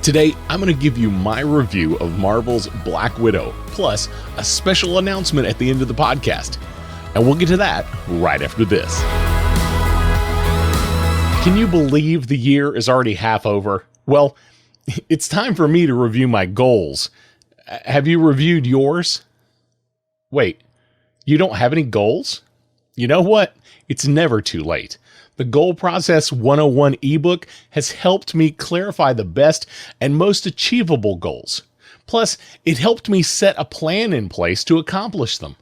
Today, I'm going to give you my review of Marvel's Black Widow, plus a special announcement at the end of the podcast. And we'll get to that right after this. Can you believe the year is already half over? Well, it's time for me to review my goals. Have you reviewed yours? Wait, you don't have any goals? You know what? It's never too late. The Goal Process 101 ebook has helped me clarify the best and most achievable goals. Plus, it helped me set a plan in place to accomplish them.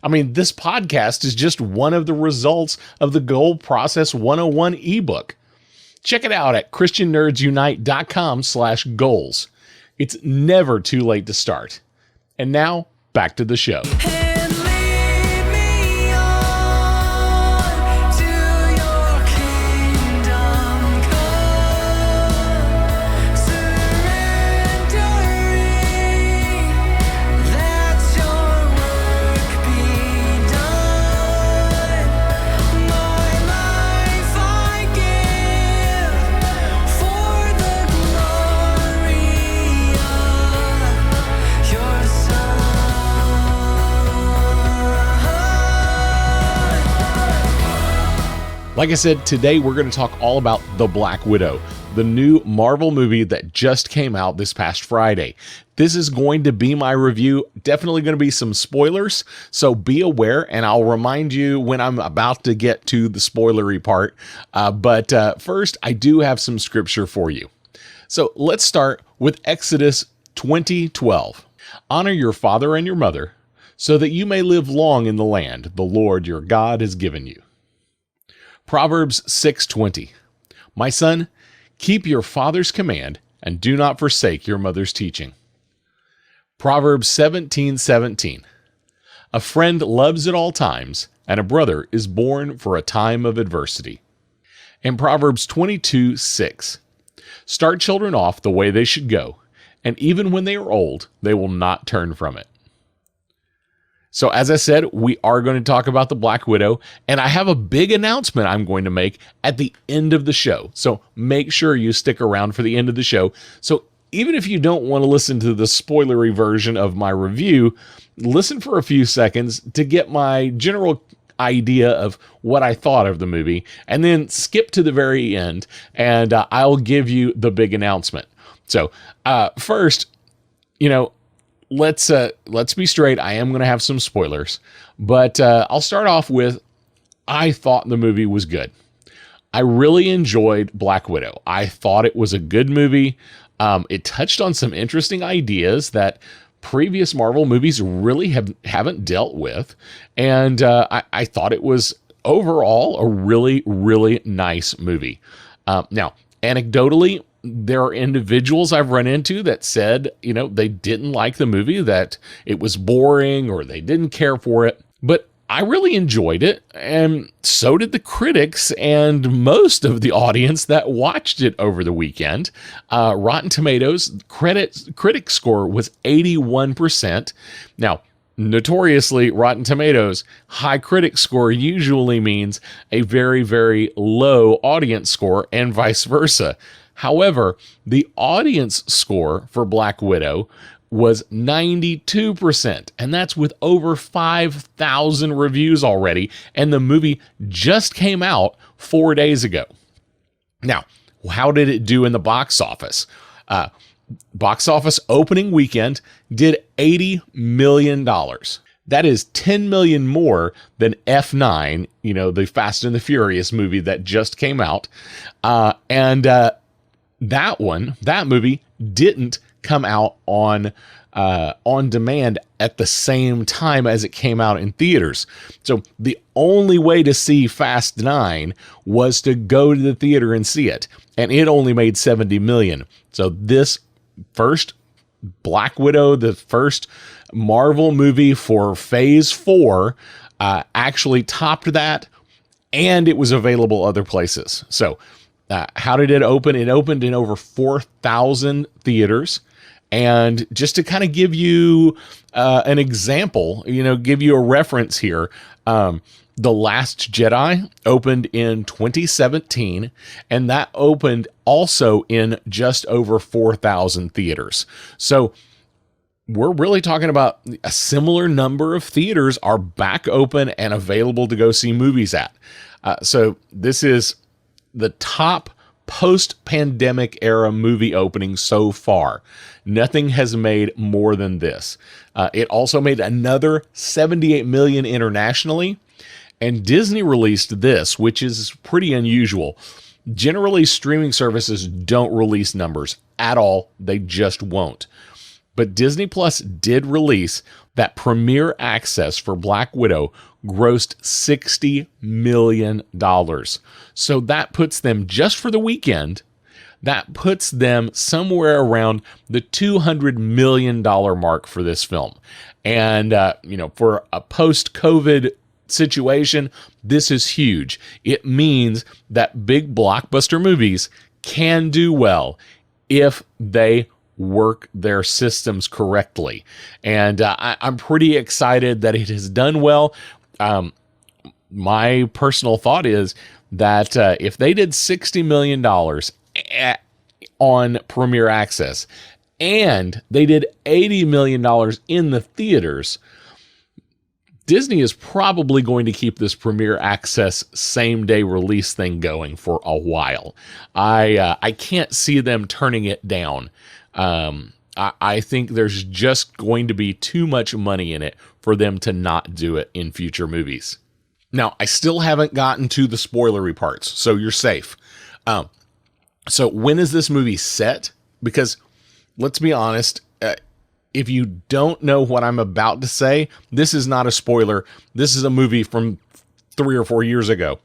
I mean, this podcast is just one of the results of the Goal Process 101 ebook. Check it out at christiannerdsunite.com/goals. It's never too late to start. And now, back to the show. Like I said, today we're going to talk all about The Black Widow, the new Marvel movie that just came out this past Friday. This is going to be my review, definitely going to be some spoilers, so be aware, and I'll remind you when I'm about to get to the spoilery part. But first, I do have some scripture for you. So let's start with Exodus 20:12. Honor your father and your mother, so that you may live long in the land the Lord your God has given you. Proverbs 6:20. My son, keep your father's command and do not forsake your mother's teaching. Proverbs 17:17. A friend loves at all times, and a brother is born for a time of adversity. And Proverbs 22:6. Start children off the way they should go, and even when they are old, they will not turn from it. So as I said, we are going to talk about the Black Widow, and I have a big announcement I'm going to make at the end of the show. So make sure you stick around for the end of the show. So even if you don't want to listen to the spoilery version of my review, listen for a few seconds to get my general idea of what I thought of the movie, and then skip to the very end, and I'll give you the big announcement. So first, let's be straight. I am going to have some spoilers, but I'll start off with, I thought the movie was good. I really enjoyed Black Widow. I thought it was a good movie. It touched on some interesting ideas that previous Marvel movies really haven't dealt with. And I thought it was overall a really, really nice movie. Now, anecdotally, there are individuals I've run into that said, they didn't like the movie, that it was boring or they didn't care for it. But I really enjoyed it, and so did the critics and most of the audience that watched it over the weekend. Rotten Tomatoes critic score was 81%. Now, notoriously, Rotten Tomatoes high critic score usually means a very, very low audience score, and vice versa. However, the audience score for Black Widow was 92%, and that's with over 5,000 reviews already, and the movie just came out 4 days ago. Now, how did it do in the box office? Box office opening weekend did $80 million. That is $10 million more than F9, the Fast and the Furious movie that just came out. That movie didn't come out on demand at the same time as it came out in theaters. So the only way to see Fast 9 was to go to the theater and see it. And it only made $70 million. So this first Black Widow, the first Marvel movie for Phase 4, actually topped that, and it was available other places. So how did it open? It opened in over 4,000 theaters. And just to kind of give you an example, give you a reference here, The Last Jedi opened in 2017, and that opened also in just over 4,000 theaters. So we're really talking about a similar number of theaters are back open and available to go see movies at. So this is the top post-pandemic era movie opening so far. Nothing has made more than this. It also made another 78 million internationally, and Disney released this, which is pretty unusual. Generally, streaming services don't release numbers at all. They just won't. But Disney Plus did release that premiere access for Black Widow grossed $60 million. So that puts them, just for the weekend, that puts them somewhere around the $200 million mark for this film. And, for a post-COVID situation, this is huge. It means that big blockbuster movies can do well if they work their systems correctly. And I'm pretty excited that it has done well. My personal thought is that if they did $60 million on Premiere Access and they did $80 million in the theaters, Disney is probably going to keep this Premiere Access same-day release thing going for a while. I can't see them turning it down. I think there's just going to be too much money in it for them to not do it in future movies. Now, I still haven't gotten to the spoilery parts, so you're safe. So when is this movie set? Because let's be honest, if you don't know what I'm about to say, this is not a spoiler. This is a movie from 3 or 4 years ago.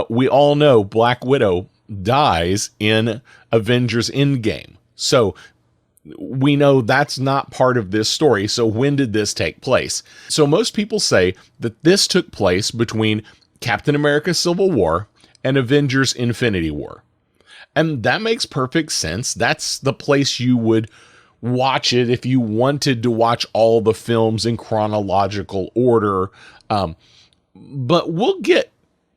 We all know Black Widow dies in Avengers Endgame. So we know that's not part of this story. So when did this take place? So most people say that this took place between Captain America Civil War and Avengers Infinity War. And that makes perfect sense. That's the place you would watch it if you wanted to watch all the films in chronological order. But we'll get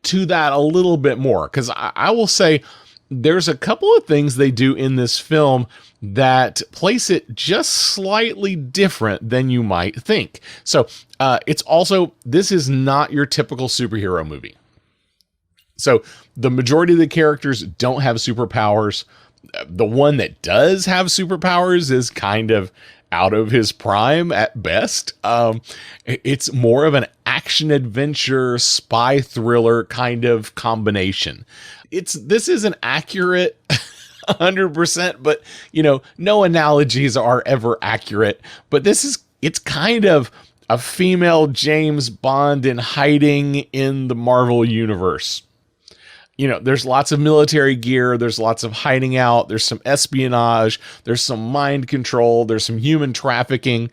to that a little bit more, because I will say there's a couple of things they do in this film that place it just slightly different than you might think. So this is not your typical superhero movie. So the majority of the characters don't have superpowers. The one that does have superpowers is kind of out of his prime at best. It's more of an action adventure, spy thriller kind of combination. This isn't accurate 100%, but no analogies are ever accurate. But it's kind of a female James Bond in hiding in the Marvel universe. There's lots of military gear, there's lots of hiding out, there's some espionage, there's some mind control, there's some human trafficking.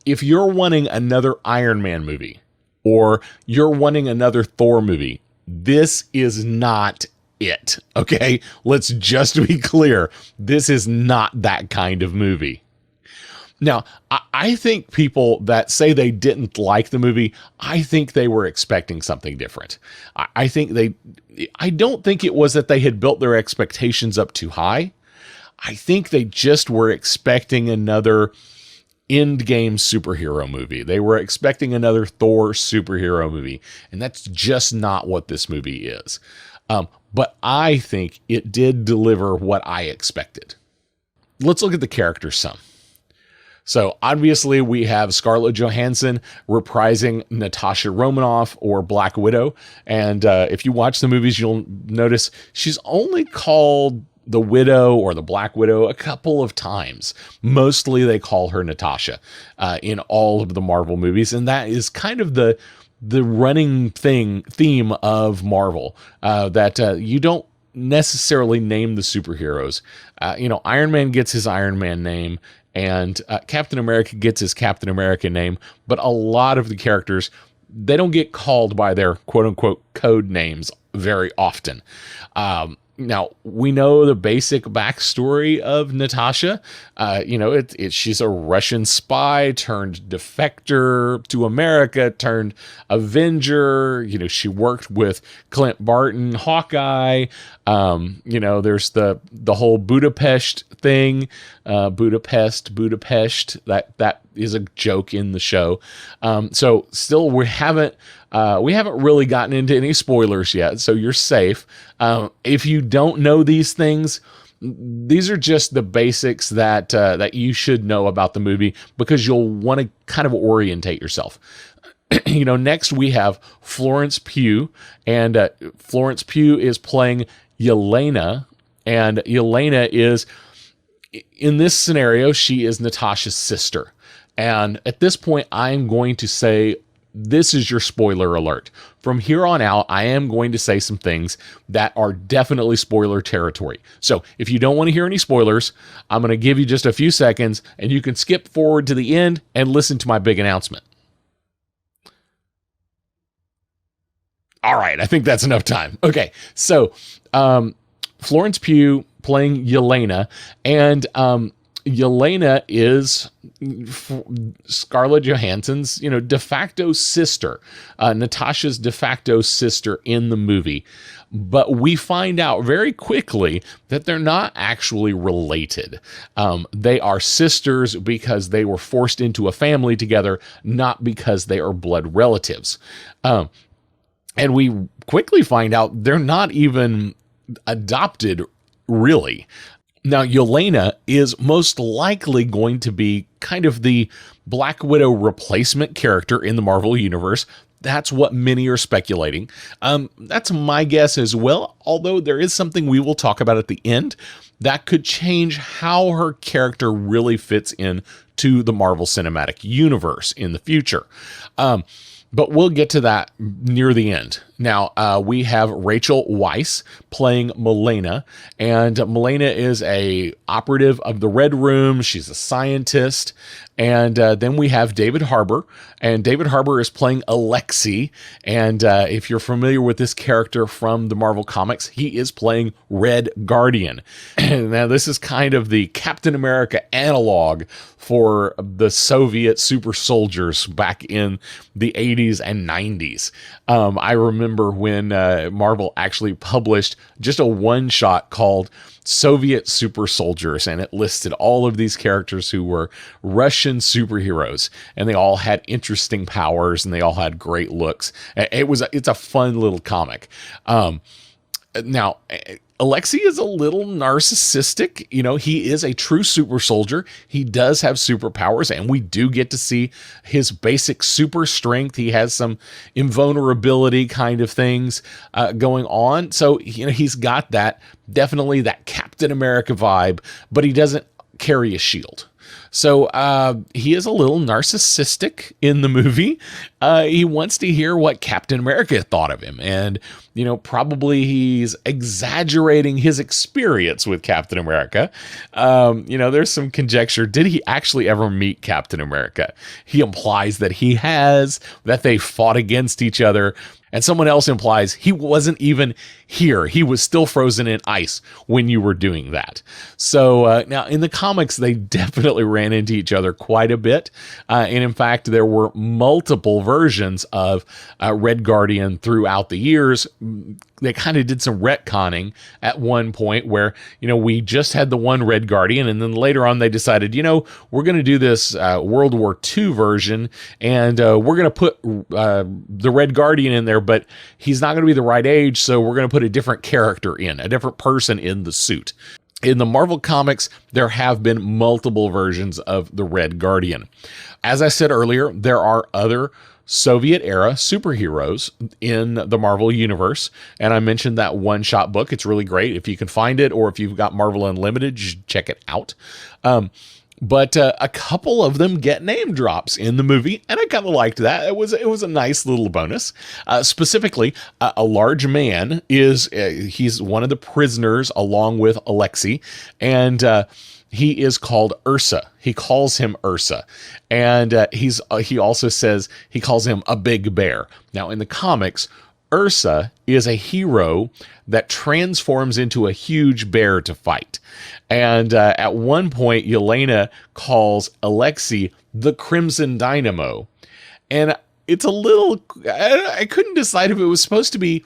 If you're wanting another Iron Man movie or you're wanting another Thor movie, this is not it. Okay? Let's just be clear. This is not that kind of movie. Now, I think people that say they didn't like the movie, I think they were expecting something different. I don't think it was that they had built their expectations up too high. I think they just were expecting another Endgame superhero movie. They were expecting another Thor superhero movie, and that's just not what this movie is. But I think it did deliver what I expected. Let's look at the characters some. So obviously we have Scarlett Johansson reprising Natasha Romanoff, or Black Widow. And if you watch the movies, you'll notice she's only called the Widow or the Black Widow a couple of times. Mostly they call her Natasha in all of the Marvel movies. And that is kind of the running theme of Marvel, that you don't necessarily name the superheroes. Iron Man gets his Iron Man name, and Captain America gets his Captain America name, but a lot of the characters, they don't get called by their quote-unquote code names very often. Now, we know the basic backstory of Natasha. She's a Russian spy turned defector to America, turned Avenger. She worked with Clint Barton, Hawkeye. There's the whole Budapest thing. Budapest. That is a joke in the show. So still, we haven't really gotten into any spoilers yet, so you're safe. If you don't know these things, these are just the basics that you should know about the movie, because you'll want to kind of orientate yourself. Next we have Florence Pugh, and Florence Pugh is playing Yelena, and Yelena is, in this scenario, she is Natasha's sister. And at this point, I'm going to say, this is your spoiler alert. From here on out, I am going to say some things that are definitely spoiler territory. So if you don't want to hear any spoilers, I'm going to give you just a few seconds, and you can skip forward to the end and listen to my big announcement. All right, I think that's enough time. Okay, so Florence Pugh playing Yelena, and Yelena is Scarlett Johansson's, de facto sister, Natasha's de facto sister in the movie. But we find out very quickly that they're not actually related. They are sisters because they were forced into a family together, not because they are blood relatives. And we quickly find out they're not even adopted, really. Now, Yelena is most likely going to be kind of the Black Widow replacement character in the Marvel Universe. That's what many are speculating. That's my guess as well, although there is something we will talk about at the end that could change how her character really fits in to the Marvel Cinematic Universe in the future. But we'll get to that near the end. Now, we have Rachel Weisz playing Milena, and Milena is a operative of the Red Room. She's a scientist. And then we have David Harbour, and David Harbour is playing Alexei. And if you're familiar with this character from the Marvel Comics, he is playing Red Guardian. Now, this is kind of the Captain America analog for the Soviet super soldiers back in the 80s and 90s. I remember when Marvel actually published just a one-shot called Soviet Super Soldiers, and it listed all of these characters who were Russian superheroes, and they all had interesting powers, and they all had great looks. It's a fun little comic. Now, Alexei is a little narcissistic. He is a true super soldier. He does have superpowers, and we do get to see his basic super strength. He has some invulnerability kind of things going on. So, he's got definitely that Captain America vibe, but he doesn't carry a shield. So he is a little narcissistic in the movie. He wants to hear what Captain America thought of him. And, probably he's exaggerating his experience with Captain America. There's some conjecture. Did he actually ever meet Captain America? He implies that he has, that they fought against each other. And someone else implies he wasn't even here. He was still frozen in ice when you were doing that. So now in the comics, they definitely ran into each other quite a bit. And in fact, there were multiple versions of Red Guardian throughout the years. They kind of did some retconning at one point where, we just had the one Red Guardian, and then later on they decided, we're going to do this World War II version, and we're going to put the Red Guardian in there, but he's not going to be the right age, so we're going to put a different character in, a different person in the suit. In the Marvel Comics, there have been multiple versions of the Red Guardian. As I said earlier, there are other Soviet-era superheroes in the Marvel Universe, and I mentioned that one-shot book. It's really great. If you can find it, or if you've got Marvel Unlimited, you should check it out. But a couple of them get name drops in the movie, and I kind of liked that. It was a nice little bonus. Specifically, a large man he's one of the prisoners along with Alexei, and he is called Ursa. He calls him Ursa, and he also says he calls him a big bear. Now, in the comics, Ursa is a hero that transforms into a huge bear to fight. And at one point, Yelena calls Alexei the Crimson Dynamo. And it's a little, I couldn't decide if it was supposed to be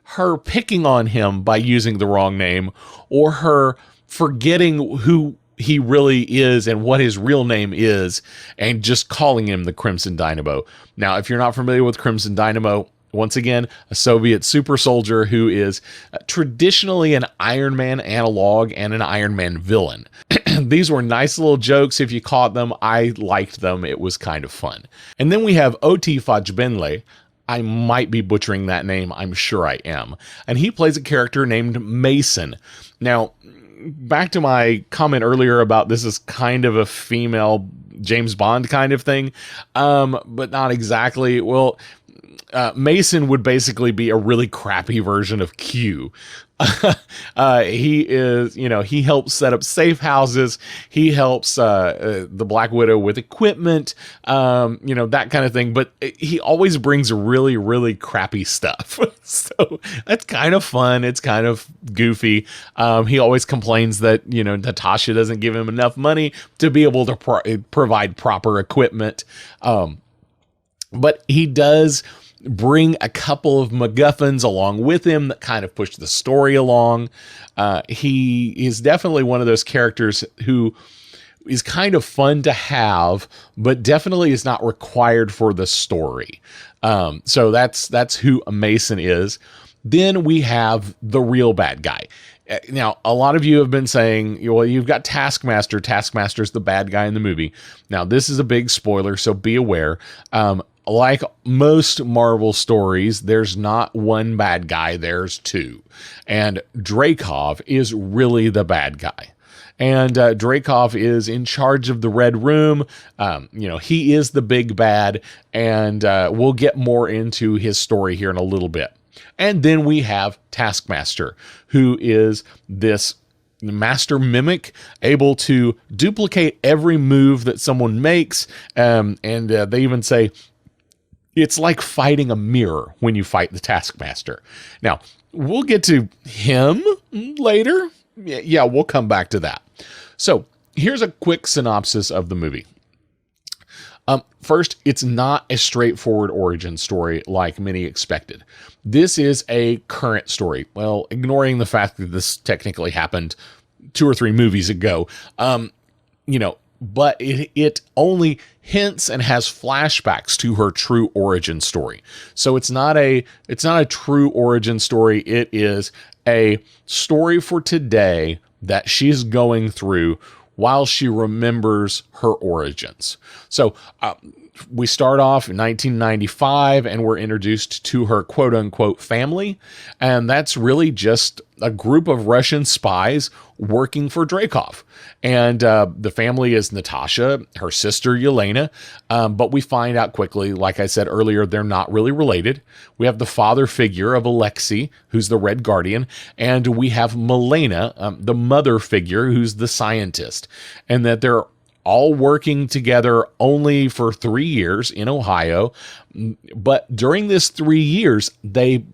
her picking on him by using the wrong name or her forgetting who he really is and what his real name is and just calling him the Crimson Dynamo. Now, if you're not familiar with Crimson Dynamo, once again, a Soviet super soldier who is traditionally an Iron Man analog and an Iron Man villain. These were nice little jokes if you caught them. I liked them. It was kind of fun. And then we have Oti Fajbenle. I might be butchering that name. I'm sure I am. And he plays a character named Mason. Now, back to my comment earlier about this is kind of a female James Bond kind of thing, but not exactly. Well, Mason would basically be a really crappy version of Q. He is, he helps set up safe houses. He helps the Black Widow with equipment, that kind of thing. But he always brings really, really crappy stuff. So that's kind of fun. It's kind of goofy. He always complains that, Natasha doesn't give him enough money to be able to provide proper equipment. But he does bring a couple of MacGuffins along with him that kind of push the story along. He is definitely one of those characters who is kind of fun to have, but definitely is not required for the story. So that's who Mason is. Then we have the real bad guy. Now, a lot of you have been saying, well, you've got Taskmaster. Taskmaster's the bad guy in the movie. Now, this is a big spoiler, so be aware. Like most Marvel stories, there's not one bad guy, there's two. And Dreykov is really the bad guy. And Dreykov is in charge of the Red Room. He is the big bad, and we'll get more into his story here in a little bit. And then we have Taskmaster, who is this master mimic, able to duplicate every move that someone makes. And they even say, it's like fighting a mirror when you fight the Taskmaster. Now, we'll get to him later. Yeah, we'll come back to that. So here's a quick synopsis of the movie. First, it's not a straightforward origin story like many expected. This is a current story. Well, ignoring the fact that this technically happened 2 or 3 movies ago, but it only hints and has flashbacks to her true origin story. So it's not a true origin story. It is a story for today that she's going through while she remembers her origins. So we start off in 1995 and we're introduced to her quote unquote family. And that's really just a group of Russian spies working for Dreykov. And the family is Natasha, her sister Yelena. But we find out quickly, like I said earlier, they're not really related. We have the father figure of Alexei, who's the Red Guardian. And we have Milena, the mother figure, who's the scientist. And that they're all working together only for 3 years in Ohio. But during this 3 years, they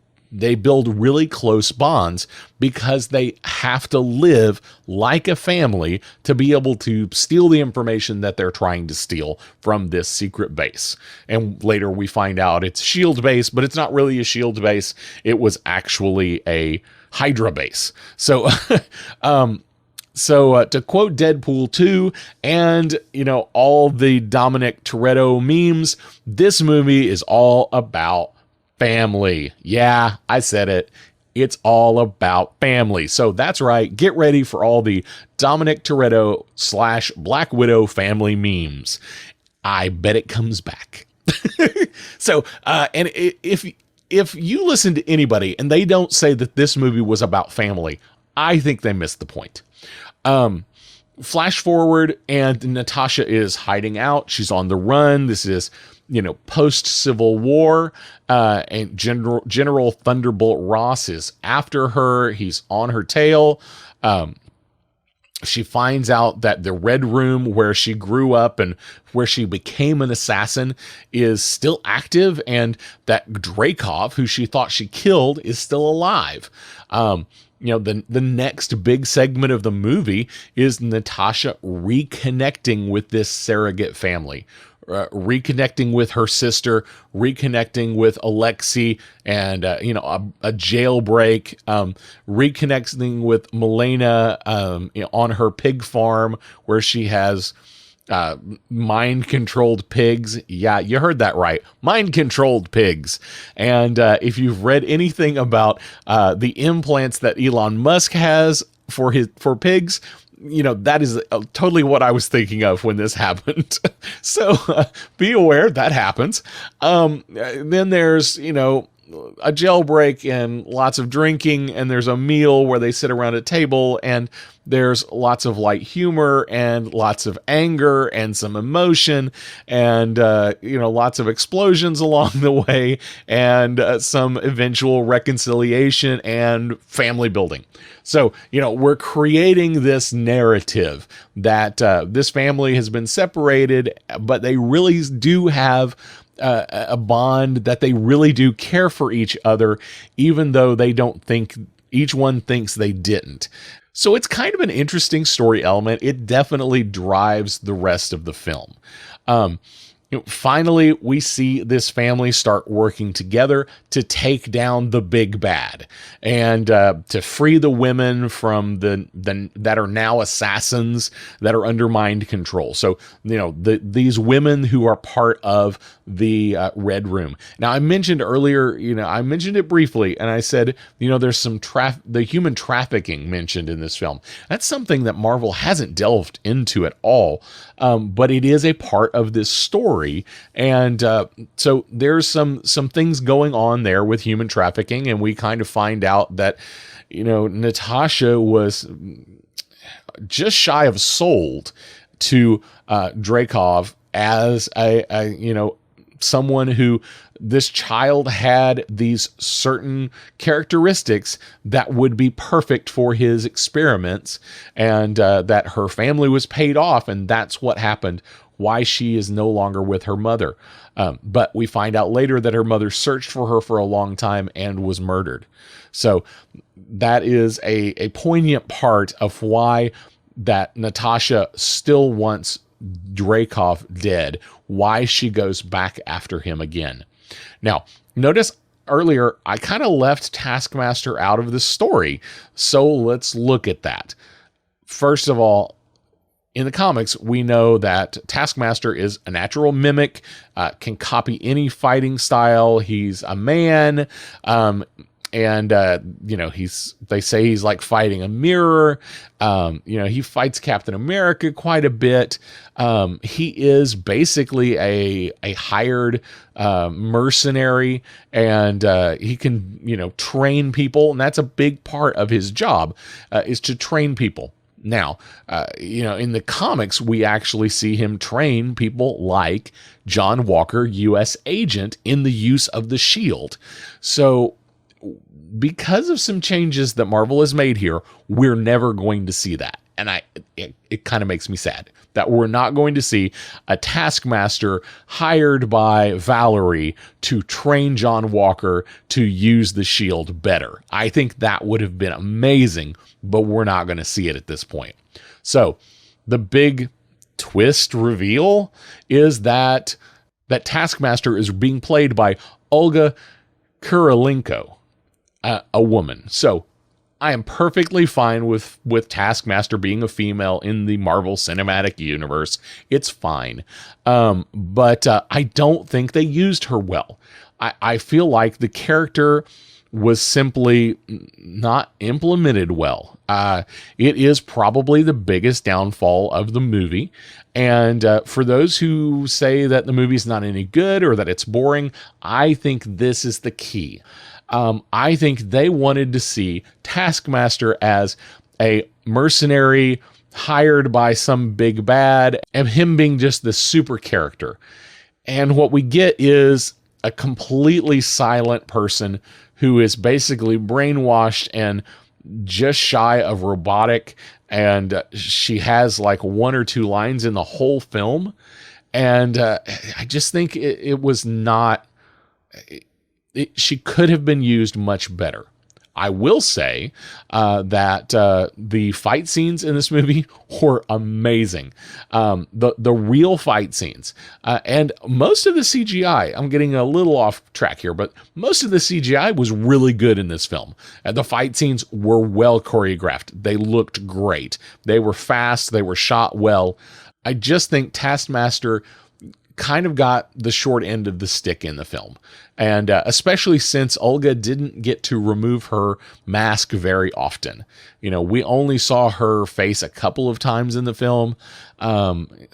build really close bonds because they have to live like a family to be able to steal the information that they're trying to steal from this secret base. And later we find out it's SHIELD base, but it's not really a SHIELD base. It was actually a Hydra base. So, So to quote Deadpool 2 and, all the Dominic Toretto memes, this movie is all about family. Yeah, I said it. It's all about family. So that's right. Get ready for all the Dominic Toretto / Black Widow family memes. I bet it comes back. So, and if you listen to anybody and they don't say that this movie was about family, I think they missed the point. Flash forward and Natasha is hiding out. She's on the run. This is, post Civil War, and General Thunderbolt Ross is after her. He's on her tail. She finds out that the Red Room where she grew up and where she became an assassin is still active, and that Dreykov, who she thought she killed, is still alive. The next big segment of the movie is Natasha reconnecting with this surrogate family, reconnecting with her sister, reconnecting with Alexei, and a jailbreak, reconnecting with Milena on her pig farm where she has mind-controlled pigs. Yeah, you heard that right. Mind-controlled pigs. And if you've read anything about the implants that Elon Musk has for pigs, that is totally what I was thinking of when this happened. So be aware that happens. Then there's, a jailbreak and lots of drinking, and there's a meal where they sit around a table, and there's lots of light humor and lots of anger and some emotion and, lots of explosions along the way, and some eventual reconciliation and family building. So, we're creating this narrative that this family has been separated, but they really do have a bond, that they really do care for each other, even though they don't think, each one thinks they didn't. So it's kind of an interesting story element. It definitely drives the rest of the film. Finally, we see this family start working together to take down the big bad and to free the women from the that are now assassins that are under mind control. So, these women who are part of the Red Room. Now, I mentioned earlier, I mentioned it briefly, and I said, there's some the human trafficking mentioned in this film. That's something that Marvel hasn't delved into at all, but it is a part of this story. And so there's some things going on there with human trafficking, and we kind of find out that, Natasha was just shy of sold to Dreykov as a someone who, this child had these certain characteristics that would be perfect for his experiments, and that her family was paid off, and that's what happened, why she is no longer with her mother. But we find out later that her mother searched for her for a long time and was murdered. So that is a poignant part of why that Natasha still wants Dreykov dead, why she goes back after him again. Now, notice earlier, I kind of left Taskmaster out of the story. So let's look at that. First of all, in the comics, we know that Taskmaster is a natural mimic, can copy any fighting style. He's a man, and they say he's like fighting a mirror. He fights Captain America quite a bit. He is basically a hired mercenary, and he can train people, and that's a big part of his job, is to train people. Now, in the comics, we actually see him train people like John Walker, U.S. agent, in the use of the shield. So, because of some changes that Marvel has made here, we're never going to see that. And it kind of makes me sad that we're not going to see a Taskmaster hired by Valerie to train John Walker to use the shield better. I think that would have been amazing, but we're not going to see it at this point. So the big twist reveal is that Taskmaster is being played by Olga Kurylenko, a woman. So I am perfectly fine with Taskmaster being a female in the Marvel Cinematic Universe. It's fine. But I don't think they used her well. I feel like the character was simply not implemented well. It is probably the biggest downfall of the movie. And for those who say that the movie's not any good or that it's boring, I think this is the key. I think they wanted to see Taskmaster as a mercenary hired by some big bad, and him being just the super character. And what we get is a completely silent person who is basically brainwashed and just shy of robotic, and she has like one or two lines in the whole film. And I just think it was not, she could have been used much better. I will say that the fight scenes in this movie were amazing. The real fight scenes and most of the CGI, I'm getting a little off track here, but most of the CGI was really good in this film. The fight scenes were well choreographed. They looked great. They were fast. They were shot well. I just think Taskmaster kind of got the short end of the stick in the film. And especially since Olga didn't get to remove her mask very often. You know, we only saw her face a couple of times in the film.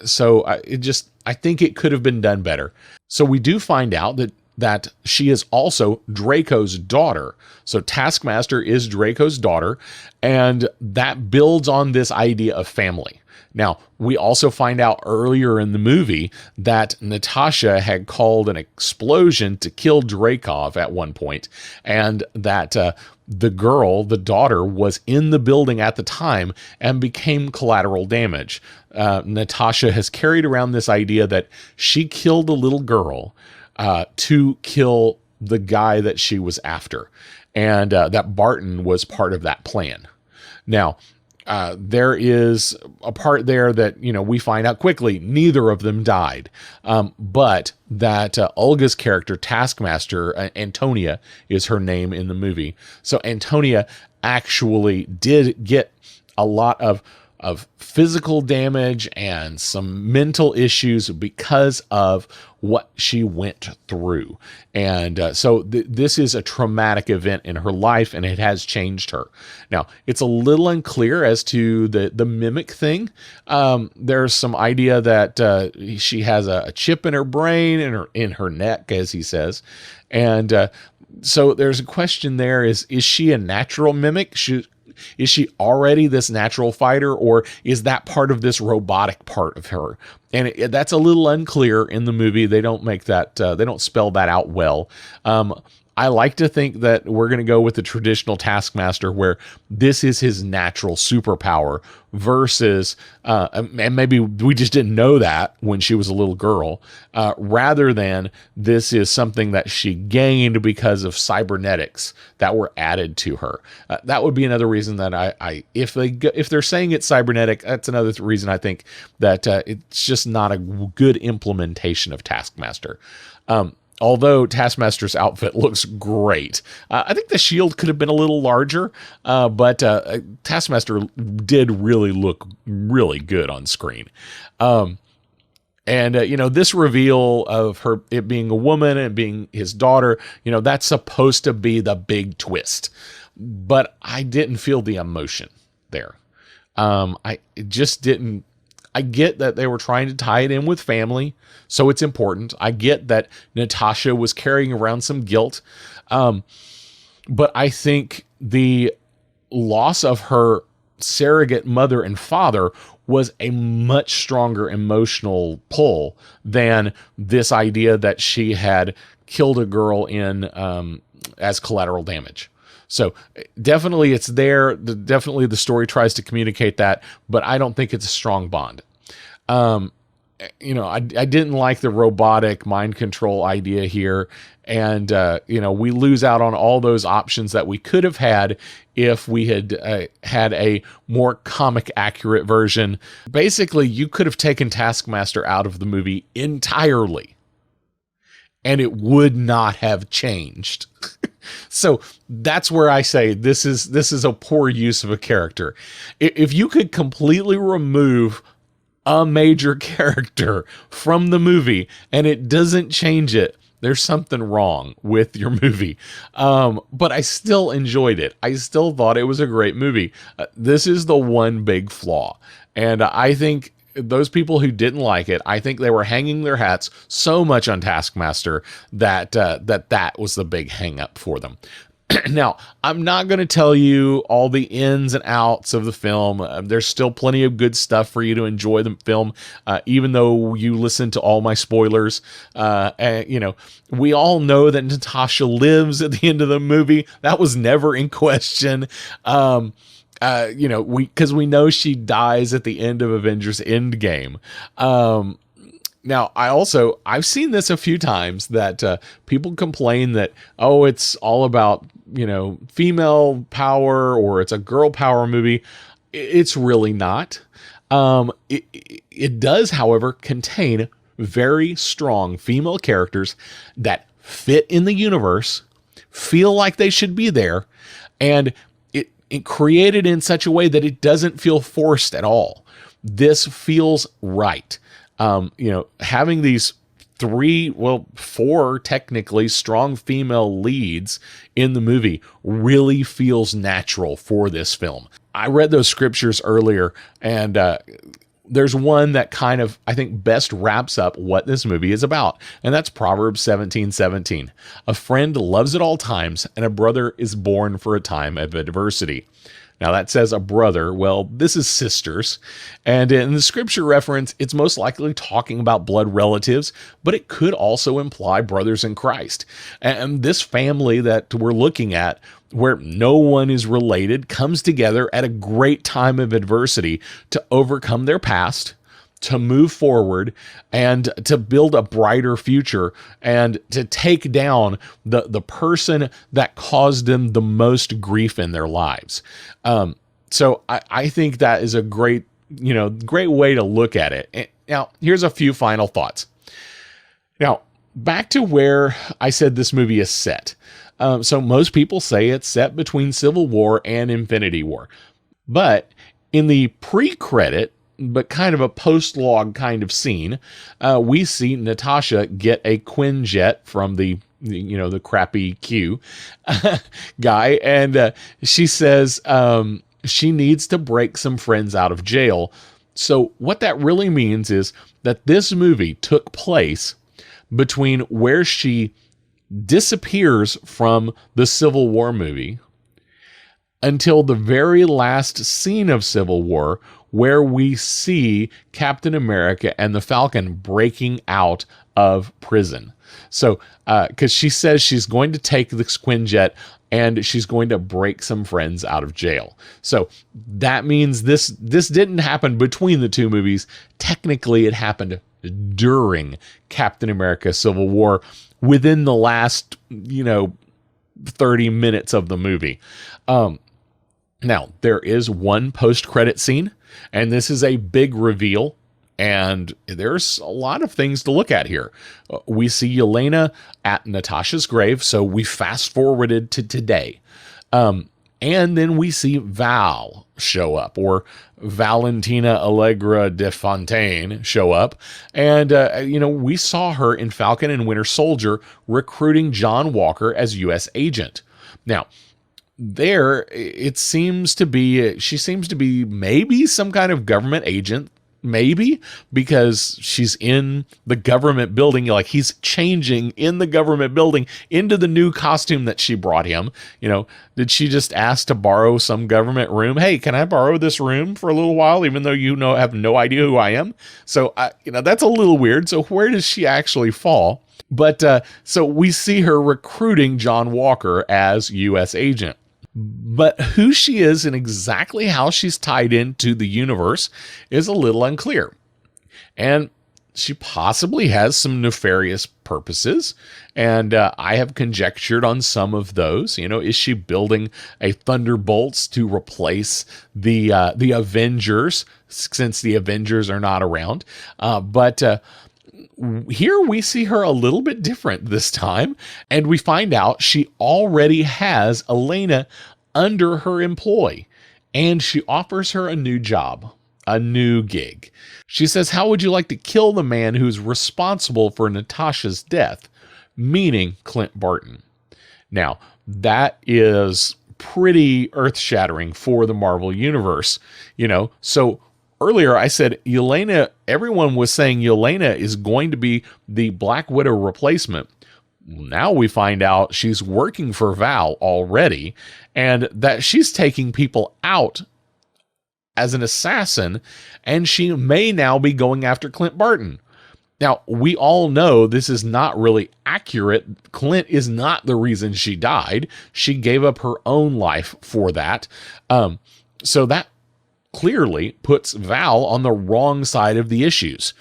So I think it could have been done better. So we do find out that she is also Draco's daughter. So Taskmaster is Draco's daughter, and that builds on this idea of family. Now, we also find out earlier in the movie that Natasha had called an explosion to kill Dreykov at one point, and that the girl, the daughter, was in the building at the time and became collateral damage. Natasha has carried around this idea that she killed a little girl to kill the guy that she was after, and that Barton was part of that plan. Now, there is a part there that, you know, we find out quickly, neither of them died. But that Olga's character, Taskmaster, Antonia is her name in the movie. So Antonia actually did get a lot of physical damage and some mental issues because of what she went through. And so this is a traumatic event in her life, and it has changed her. Now, it's a little unclear as to the mimic thing. There's some idea that she has a chip in her brain, in her neck, as he says. And so there's a question there, is she a natural mimic? Is she already this natural fighter, or is that part of this robotic part of her? And that's a little unclear in the movie. They don't make that, they don't spell that out well. I like to think that we're going to go with the traditional Taskmaster, where this is his natural superpower versus, and maybe we just didn't know that when she was a little girl, rather than this is something that she gained because of cybernetics that were added to her. That would be another reason that if they're saying it's cybernetic, that's another reason I think that it's just not a good implementation of Taskmaster. Although Taskmaster's outfit looks great. I think the shield could have been a little larger, but Taskmaster did really look really good on screen. And this reveal of it being a woman and being his daughter, that's supposed to be the big twist. But I didn't feel the emotion there. I just didn't. I get that they were trying to tie it in with family, so it's important. I get that Natasha was carrying around some guilt. But I think the loss of her surrogate mother and father was a much stronger emotional pull than this idea that she had killed a girl as collateral damage. So definitely it's there. Definitely the story tries to communicate that, but I don't think it's a strong bond. I didn't like the robotic mind control idea here. And, we lose out on all those options that we could have had if we had had a more comic accurate version. Basically, you could have taken Taskmaster out of the movie entirely, and it would not have changed. So that's where I say this is a poor use of a character. If you could completely remove a major character from the movie and it doesn't change it, there's something wrong with your movie. But I still enjoyed it. I still thought it was a great movie. This is the one big flaw. And I think those people who didn't like it, I think they were hanging their hats so much on Taskmaster that was the big hang up for them. Now, I'm not going to tell you all the ins and outs of the film. There's still plenty of good stuff for you to enjoy the film, even though you listen to all my spoilers. And, we all know that Natasha lives at the end of the movie. That was never in question. Because we know she dies at the end of Avengers Endgame. Now, I've seen this a few times that people complain that, oh, it's all about, female power or it's a girl power movie. It's really not. It does, however, contain very strong female characters that fit in the universe, feel like they should be there, and it created in such a way that it doesn't feel forced at all. This feels right. Having these four technically strong female leads in the movie really feels natural for this film. I read those scriptures earlier, and there's one that kind of, I think, best wraps up what this movie is about, and that's Proverbs 17:17. A friend loves at all times, and a brother is born for a time of adversity. Now that says a brother. Well, this is sisters. And in the scripture reference, it's most likely talking about blood relatives, but it could also imply brothers in Christ. And this family that we're looking at, where no one is related, comes together at a great time of adversity to overcome their past, to move forward, and to build a brighter future, and to take down the person that caused them the most grief in their lives. So I think that is a great way to look at it. Now, here's a few final thoughts. Now, back to where I said this movie is set. So most people say it's set between Civil War and Infinity War. But in the pre-credit, but kind of a post-log kind of scene, we see Natasha get a Quinjet from the crappy Q guy, and she says she needs to break some friends out of jail. So what that really means is that this movie took place between where she disappears from the Civil War movie until the very last scene of Civil War, where we see Captain America and the Falcon breaking out of prison. So, because she says she's going to take the Quinjet and she's going to break some friends out of jail. So that means this didn't happen between the two movies. Technically, it happened during Captain America Civil War, within the last, 30 minutes of the movie. Now, there is one post-credit scene, and this is a big reveal, and there's a lot of things to look at here. We see Yelena at Natasha's grave, so we fast-forwarded to today. And then we see Val show up, or Valentina Allegra de Fontaine show up. And, we saw her in Falcon and Winter Soldier recruiting John Walker as U.S. agent. Now, she seems to be maybe some kind of government agent, maybe, because she's in the government building. Like, he's changing in the government building into the new costume that she brought him. Did she just ask to borrow some government room? Hey, can I borrow this room for a little while, even though have no idea who I am? So, that's a little weird. So where does she actually fall? But so we see her recruiting John Walker as U.S. agent. But who she is and exactly how she's tied into the universe is a little unclear. And she possibly has some nefarious purposes, and I have conjectured on some of those. Is she building a Thunderbolts to replace the Avengers, since the Avengers are not around? But here we see her a little bit different this time, and we find out she already has Elena under her employ, and she offers her a new job, a new gig. She says, how would you like to kill the man who's responsible for Natasha's death? Meaning Clint Barton. Now, that is pretty earth-shattering for the Marvel Universe, so earlier I said everyone was saying Yelena is going to be the Black Widow replacement. Now we find out she's working for Val already, and that she's taking people out as an assassin, and she may now be going after Clint Barton. Now, we all know this is not really accurate. Clint is not the reason she died. She gave up her own life for that. So that clearly puts Val on the wrong side of the issues,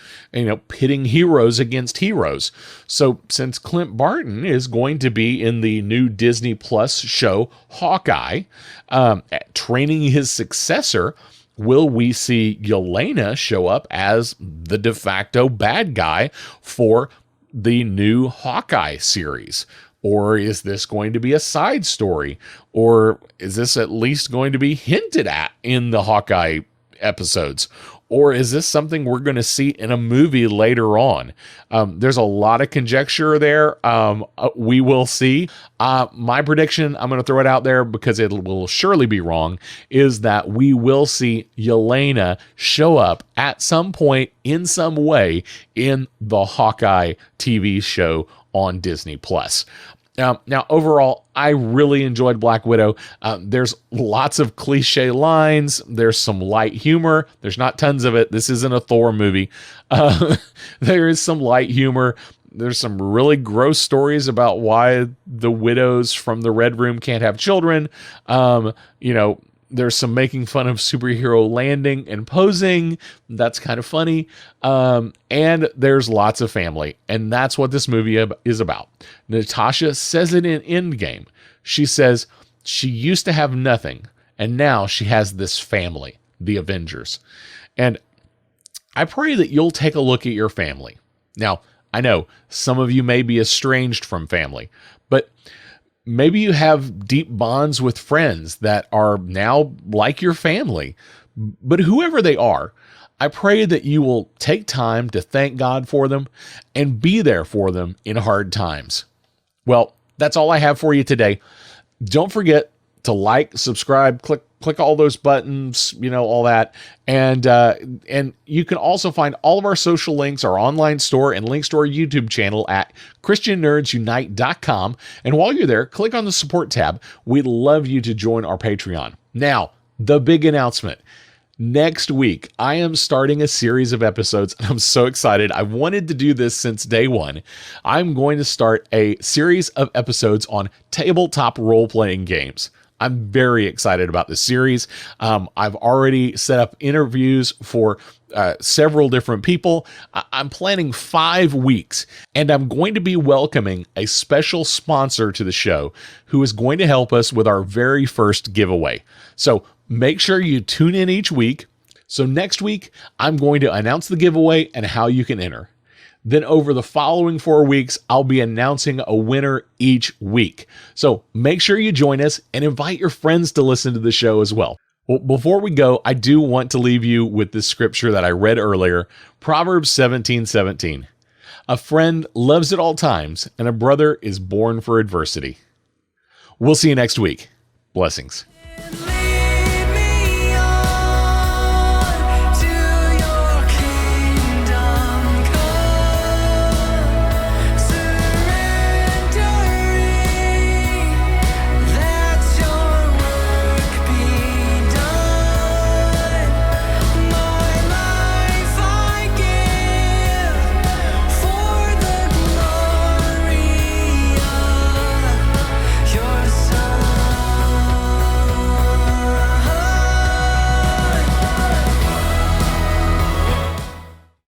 pitting heroes against heroes. So since Clint Barton is going to be in the new Disney Plus show Hawkeye, training his successor, will we see Yelena show up as the de facto bad guy for the new Hawkeye series? Or is this going to be a side story? Or is this at least going to be hinted at in the Hawkeye episodes? Or is this something we're going to see in a movie later on? There's a lot of conjecture there. We will see. My prediction, I'm going to throw it out there because it will surely be wrong, is that we will see Yelena show up at some point in some way in the Hawkeye TV show on Disney Plus. Now, overall, I really enjoyed Black Widow. There's lots of cliche lines. There's some light humor. There's not tons of it. This isn't a Thor movie. There is some light humor. There's some really gross stories about why the widows from the Red Room can't have children. There's some making fun of superhero landing and posing. That's kind of funny. And there's lots of family. And that's what this movie is about. Natasha says it in Endgame. She says she used to have nothing, and now she has this family, the Avengers. And I pray that you'll take a look at your family. Now, I know some of you may be estranged from family, but maybe you have deep bonds with friends that are now like your family. But whoever they are, I pray that you will take time to thank God for them and be there for them in hard times. Well, that's all I have for you today. Don't forget to like, subscribe, click all those buttons, all that. And you can also find all of our social links, our online store, and links to our YouTube channel at ChristianNerdsUnite.com. And while you're there, click on the support tab. We'd love you to join our Patreon. Now, the big announcement. Next week, I am starting a series of episodes, and I'm so excited. I've wanted to do this since day one. I'm going to start a series of episodes on tabletop role-playing games. I'm very excited about this series. I've already set up interviews for several different people. I'm planning 5 weeks, and I'm going to be welcoming a special sponsor to the show who is going to help us with our very first giveaway. So make sure you tune in each week. So next week, I'm going to announce the giveaway and how you can enter. Then over the following 4 weeks, I'll be announcing a winner each week. So make sure you join us and invite your friends to listen to the show as well. Well, before we go, I do want to leave you with this scripture that I read earlier, Proverbs 17:17. A friend loves at all times, and a brother is born for adversity. We'll see you next week. Blessings.